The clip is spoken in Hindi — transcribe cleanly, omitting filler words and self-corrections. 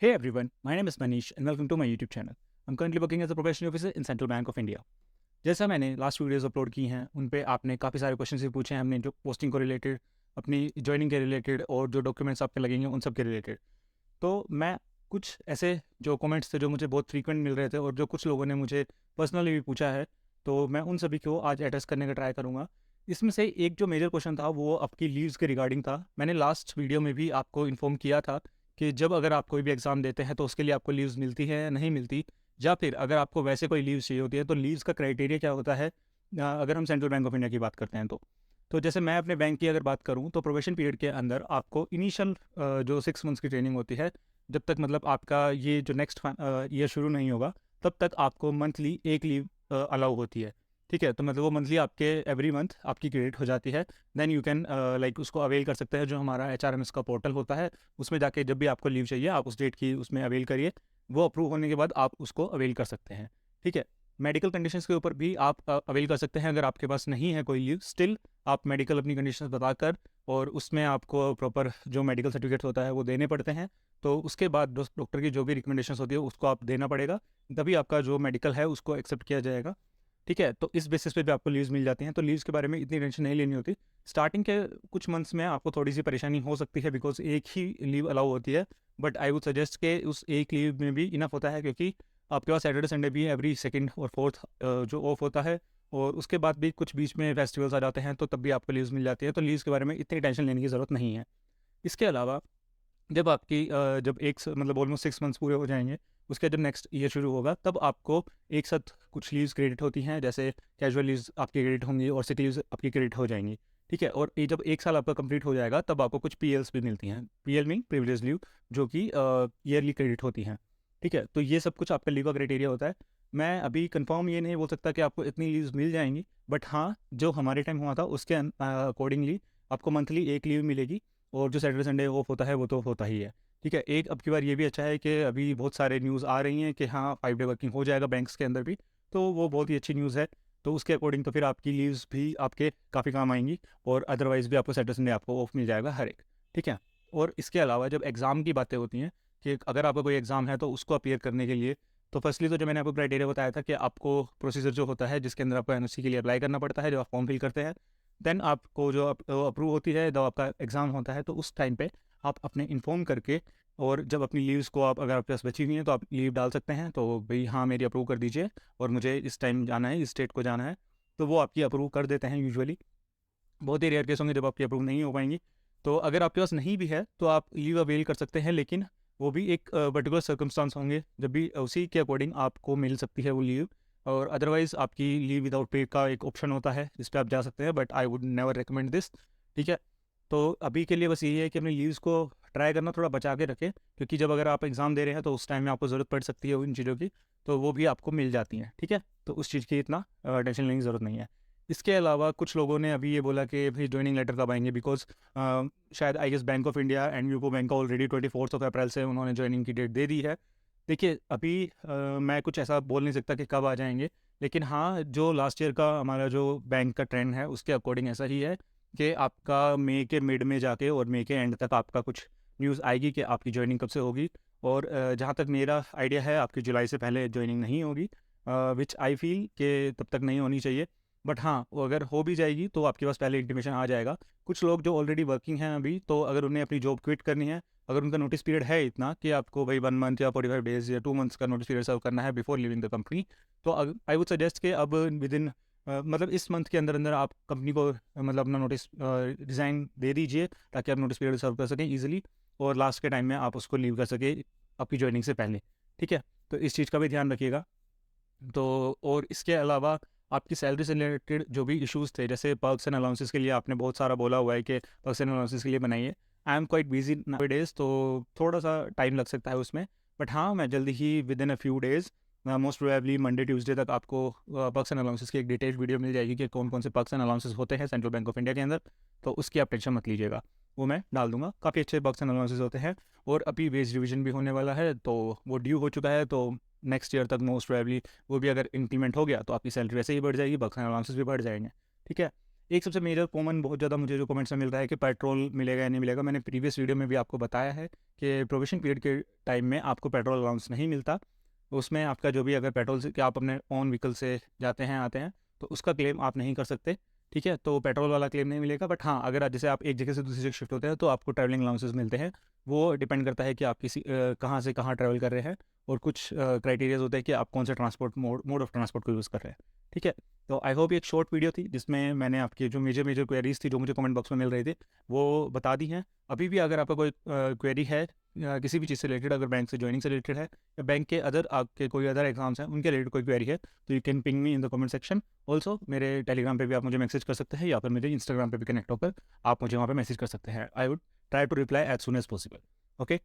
Hey everyone, my name is Manish and welcome to my YouTube channel. I'm currently working as a professional officer in Central Bank of India. जैसा मैंने लास्ट वीडियोस अपलोड की हैं उन पे आपने काफ़ी सारे क्वेश्चन भी पूछे हैं हमने जो पोस्टिंग को रिलेटेड, अपनी ज्वाइनिंग के रिलेटेड और जो डॉक्यूमेंट्स आपके लगेंगे उन सब के रिलेटेड। तो मैं कुछ ऐसे जो कमेंट्स थे जो मुझे बहुत फ्रीक्वेंट मिल रहे थे और जो कुछ लोगों ने मुझे पर्सनली भी पूछा है, तो मैं उन सभी को आज एड्रेस करने का ट्राई करूँगा। इसमें से एक जो मेजर क्वेश्चन था वो आपकी लीव्स के रिगार्डिंग था। मैंने लास्ट वीडियो में भी आपको इन्फॉर्म किया था कि जब अगर आप कोई भी एग्ज़ाम देते हैं तो उसके लिए आपको लीव्स मिलती है या नहीं मिलती, या फिर अगर आपको वैसे कोई लीव्स चाहिए होती है तो लीव्स का क्राइटेरिया क्या होता है। अगर हम सेंट्रल बैंक ऑफ इंडिया की बात करते हैं तो जैसे मैं अपने बैंक की अगर बात करूं तो प्रोबेशन पीरियड के अंदर आपको इनिशियल जो 6 मंथ्स की ट्रेनिंग होती है, जब तक मतलब आपका ये जो नेक्स्ट ईयर शुरू नहीं होगा तब तक आपको मंथली एक लीव अलाउ होती है। ठीक है, तो मतलब वो मंथली आपके एवरी मंथ आपकी क्रेडिट हो जाती है। देन यू कैन लाइक उसको अवेल कर सकते हैं। जो हमारा HRMS का पोर्टल होता है उसमें जाके जब भी आपको लीव चाहिए आप उस डेट की उसमें अवेल करिए। वो अप्रूव होने के बाद आप उसको अवेल कर सकते हैं। ठीक है, मेडिकल कंडीशंस के ऊपर भी आप अवेल कर सकते हैं। अगर आपके पास नहीं है कोई लीव, स्टिल आप मेडिकल अपनी कंडीशंस बताकर और उसमें आपको प्रॉपर जो मेडिकल सर्टिफिकेट होता है वो देने पड़ते हैं। तो उसके बाद डॉक्टर की जो भी रिकमेंडेशंस होती है उसको आप देना पड़ेगा, तभी आपका जो मेडिकल है उसको एक्सेप्ट किया जाएगा। ठीक है, तो इस बेसिस पे भी आपको लीव्स मिल जाती हैं। तो लीव्स के बारे में इतनी टेंशन नहीं लेनी होती। स्टार्टिंग के कुछ मंथ्स में आपको थोड़ी सी परेशानी हो सकती है बिकॉज एक ही लीव अलाउ होती है, बट आई वुड सजेस्ट कि उस एक लीव में भी इनफ होता है, क्योंकि आपके पास सैटरडे संडे भी एवरी सेकंड और फोर्थ जो ऑफ होता है, और उसके बाद भी कुछ बीच में फेस्टिवल्स आ जाते हैं तो तब भी आपको लीव्स मिल जाती है। तो लीव्स के बारे में इतनी टेंशन लेने की ज़रूरत नहीं है। इसके अलावा जब आपकी जब मतलब ऑलमोस्ट 6 मंथ्स पूरे हो जाएंगे, उसके जब नेक्स्ट ईयर शुरू होगा तब आपको एक साथ कुछ लीव्स क्रेडिट होती हैं। जैसे कैजुअल लीव्स आपकी क्रेडिट होंगी और सिक लीव्स आपकी क्रेडिट हो जाएंगी। ठीक है, और ये जब 1 साल आपका कंप्लीट हो जाएगा तब आपको कुछ PLs भी मिलती हैं। PL मीन प्रिविलेज लीव, जो कि ईयरली क्रेडिट होती हैं। ठीक है, तो ये सब कुछ आपका लीव का क्राइटेरिया होता है। मैं अभी कंफर्म ये नहीं बोल सकता कि आपको इतनी लीव्स मिल जाएंगी, बट हाँ, जो हमारे टाइम हुआ था उसके अकॉर्डिंगली आपको मंथली एक लीव मिलेगी, और जो सैटरडे संडे ऑफ होता है वो तो होता ही है। ठीक है, एक अब की बार ये भी अच्छा है कि अभी बहुत सारे न्यूज़ आ रही हैं कि हाँ 5 डे वर्किंग हो जाएगा बैंक्स के अंदर भी, तो वो बहुत ही अच्छी न्यूज़ है। तो उसके अकॉर्डिंग तो फिर आपकी लीव्स भी आपके काफ़ी काम आएंगी, और अदरवाइज़ भी आपको सैटरडे संडे आपको ऑफ मिल जाएगा हर एक। ठीक है, और इसके अलावा जब एग्ज़ाम की बातें होती हैं कि अगर आपका कोई एग्ज़ाम है तो उसको अपीयर करने के लिए, तो फर्स्टली तो जो मैंने आपको क्राइटेरिया बताया था कि आपको प्रोसीजर जो होता है जिसके अंदर आपको NOC के लिए अप्लाई करना पड़ता है, जो आप फॉर्म फिल करते हैं, देन आपको जो अप्रूव होती है, जब आपका एग्ज़ाम होता है तो उस टाइम पे आप अपने इन्फॉर्म करके, और जब अपनी लीव्स को आप अगर आपके पास बची हुई हैं तो आप लीव डाल सकते हैं। तो भाई हाँ मेरी अप्रूव कर दीजिए और मुझे इस टाइम जाना है, इस स्टेट को जाना है, तो वो आपकी अप्रूव कर देते हैं यूजुअली। बहुत ही रेयर केस होंगे जब आपकी अप्रूव नहीं हो पाएंगी। तो अगर आपके पास नहीं भी है तो आप लीव अवेल कर सकते हैं, लेकिन वो भी एक पर्टिकुलर सर्कमस्टांस होंगे जब भी उसी के अकॉर्डिंग आपको मिल सकती है वो लीव। और अदरवाइज़ आपकी लीव विदाउट पे का एक ऑप्शन होता है जिस पर आप जा सकते हैं, but I would never recommend this. ठीक है, तो अभी के लिए बस यही है कि अपनी लीव्स को ट्राई करना थोड़ा बचा के रखें, क्योंकि जब अगर आप एग्ज़ाम दे रहे हैं तो उस टाइम में आपको ज़रूरत पड़ सकती है उन चीज़ों की, तो वो भी आपको मिल जाती हैं। ठीक है, तो उस चीज़ की इतना टेंशन लेने की ज़रूरत नहीं है। इसके अलावा कुछ लोगों ने अभी ये बोला कि भाई ज्वाइनिंग लेटर कब आएंगे, बिकॉज शायद I guess bank of India and UCO bank का ऑलरेडी 24 अप्रैल से उन्होंने ज्वाइनिंग की डेट दे दी है। देखिए अभी मैं कुछ ऐसा बोल नहीं सकता कि कब आ जाएंगे, लेकिन हाँ जो लास्ट ईयर का हमारा जो बैंक का ट्रेंड है उसके अकॉर्डिंग ऐसा ही है कि आपका मई के मिड में जाके और मई के एंड तक आपका कुछ न्यूज़ आएगी कि आपकी ज्वाइनिंग कब से होगी। और जहाँ तक मेरा आइडिया है आपकी जुलाई से पहले ज्वाइनिंग नहीं होगी, विच आई फील कि तब तक नहीं होनी चाहिए। बट हाँ, वो अगर हो भी जाएगी तो आपके पास पहले इंटीमेशन आ जाएगा। कुछ लोग जो ऑलरेडी वर्किंग हैं अभी, तो अगर उन्हें अपनी जॉब क्विट करनी है, अगर उनका नोटिस पीरियड है इतना कि आपको भाई 1 मंथ या 45 डेज या 2 मंथ्स का नोटिस पीरियड सर्व करना है बिफोर लिविंग द कंपनी, तो आई वुड सजेस्ट कि अब विद इन मतलब इस मंथ के अंदर अंदर आप कंपनी को मतलब अपना नोटिस रिज़ाइन दे दीजिए, ताकि आप नोटिस पीरियड सर्व कर सकें ईजिली, और लास्ट के टाइम में आप उसको लीव कर सके आपकी ज्वाइनिंग से पहले। ठीक है, तो इस चीज़ का भी ध्यान रखिएगा। तो और इसके अलावा आपकी सैलरी से रिलेटेड जो भी इश्यूज़ थे, जैसे पर्क्स एंड अलाउंसेस के लिए आपने बहुत सारा बोला हुआ है कि पर्क्स एंड अलाउंसेस के लिए बनाइए। I am quite busy days, तो थोड़ा सा टाइम लग सकता है उसमें, बट हाँ मैं जल्दी ही within a few days, most probably Monday Tuesday तक आपको पर्क्स एंड अलाउंसेस की एक डिटेल्ड वीडियो मिल जाएगी कि कौन कौन से पर्क्स एंड अलाउंसेस होते हैं सेंट्रल बैंक ऑफ इंडिया के अंदर। तो उसकी आप टेंशन मत लीजिएगा, वो मैं डाल दूंगा। काफ़ी अच्छे पर्क्स एंड अलाउंसेस होते हैं, और अभी वेज रिविजन भी होने वाला है तो वो ड्यू हो चुका है, तो नेक्स्ट ईयर तक मोस्ट प्रोबेबली वो भी अगर इंप्लीमेंट हो गया तो आपकी सैलरी वैसे ही बढ़ जाएगी, बक्स एंड अलाउंसेस भी बढ़ जाएंगे। ठीक है, एक सबसे मेजर कॉमन बहुत ज़्यादा मुझे जो कमेंट्स में मिल रहा है कि पेट्रोल मिलेगा या नहीं मिलेगा। मैंने प्रीवियस वीडियो में भी आपको बताया है कि प्रोबेशन पीरियड के टाइम में आपको पेट्रोल अलाउंस नहीं मिलता। उसमें आपका जो भी अगर पेट्रोल से कि आप अपने ओन व्हीकल से जाते हैं आते हैं तो उसका क्लेम आप नहीं कर सकते, ठीक है। तो पेट्रोल वाला क्लेम नहीं मिलेगा। बट हाँ, अगर जैसे आप एक जगह से दूसरी जगह शिफ्ट होते हैं तो आपको ट्रैवलिंग अलाउंसेस मिलते हैं। वो डिपेंड करता है कि आप कहाँ से कहाँ ट्रैवल कर रहे हैं, और कुछ क्राइटेरियाज होते हैं कि आप कौन से ट्रांसपोर्ट मोड ऑफ ट्रांसपोर्ट को यूज़ कर रहे हैं, ठीक है। तो आई होप ये एक शॉर्ट वीडियो थी जिसमें मैंने आपकी जो मेजर मेजर क्वेरीज थी जो मुझे कमेंट बॉक्स में मिल रही थी वो बता दी हैं। अभी भी अगर आपका कोई क्वेरी है किसी भी चीज़ से रिलेटेड, अगर बैंक से ज्वाइनिंग से रिलेटेड है या बैंक के अदर आपके कोई अदर एग्जाम्स हैं उनके रिलेटेड कोई क्वेरी है, तो you can ping me in the comment section. Also मेरे टेलीग्राम पे भी आप मुझे मैसेज कर सकते हैं या फिर मेरे इंस्टाग्राम पे भी कनेक्ट होकर आप मुझे वहाँ पे मैसेज कर सकते हैं। I would try to reply as soon as possible. Okay.